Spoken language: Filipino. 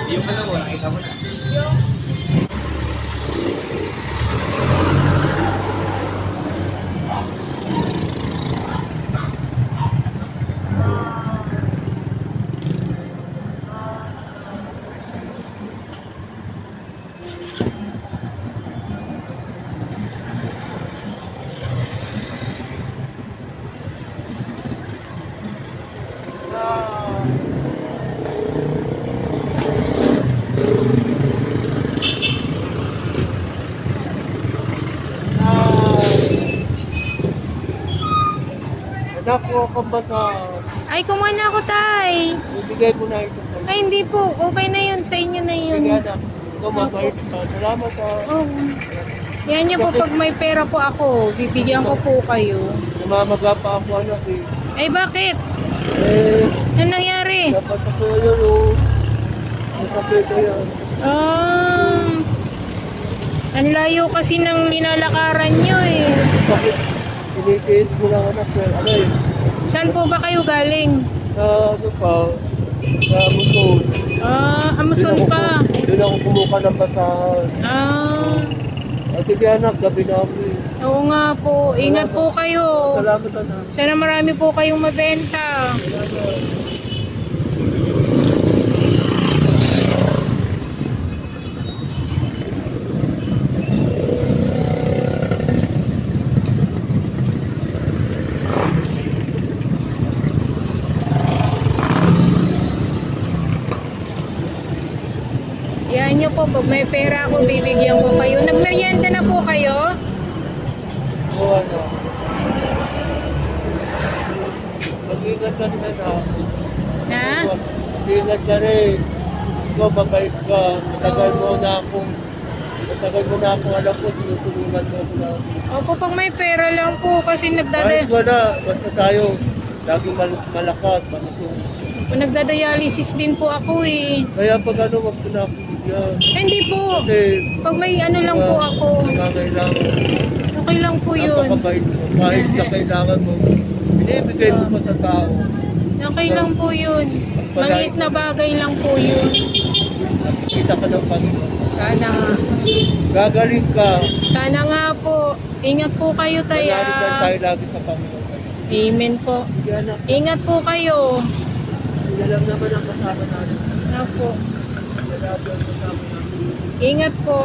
Yung ano mo, nakita mo na. Nakuha ka ba sa... Ay, kumuha na ako, tay. Ibigay mo na ito. Ay, hindi po. Okay na yun. Sa inyo na yun. Sige anak. Ikaw mabait ka. Salamat ha. Oh. Yan niyo po, pag may pera po ako, bibigyan ko po kayo. Namamaga pa ako anak eh. Ay, bakit? Eh, Ano nangyari? dapat ako yun oh. Ang kapito yan. Ang layo kasi ng linalakaran nyo eh. Bakit? Inikiit mo lang anak. Ano eh? Saan po ba kayo galing? Sa ano pa? Sa mundo. Amuson pa. Doon ako kumuha ng basahan. At sige anak, gabi na ako eh. Oo nga po. Ingat po kayo. Salamat anak. Sana marami po kayong mabenta. Salamat. Yan nyo po, pag may pera ako, bibigyan ko kayo. Nagmerienda na po kayo? Oo ano. Mag-ingat ka rin anak. Ha? Mag-ingat ka rin. Ikaw mabait ka. Matagal mo na akong alam ko, tinutulungan mo ako na. Opo, pag may pera lang po kasi Kahit wala, basta tayo. Laging malakas, malusog. nagdadialysis din po ako eh. Kaya pag ano, wag ko na ako bigyan. Hindi po. Kasi Pag may ano lang po ako, nangangailangan. okay lang po yun. Napakabait mo. Kahit na kailangan mo, binibigay mo pa sa tao. Okay lang po yun. Maliit na bagay lang po yun. Kita ka ng Panginoon. Sana nga. Gagaling ka. Sana nga po. Ingat po kayo, Manalitan Taya. tayo lagi sa Panginoon. Amen po. Sige anak, Ingat po kayo. hindi lang naman ang kasama natin. Ako. Grabe ang kasama natin. Ingat po.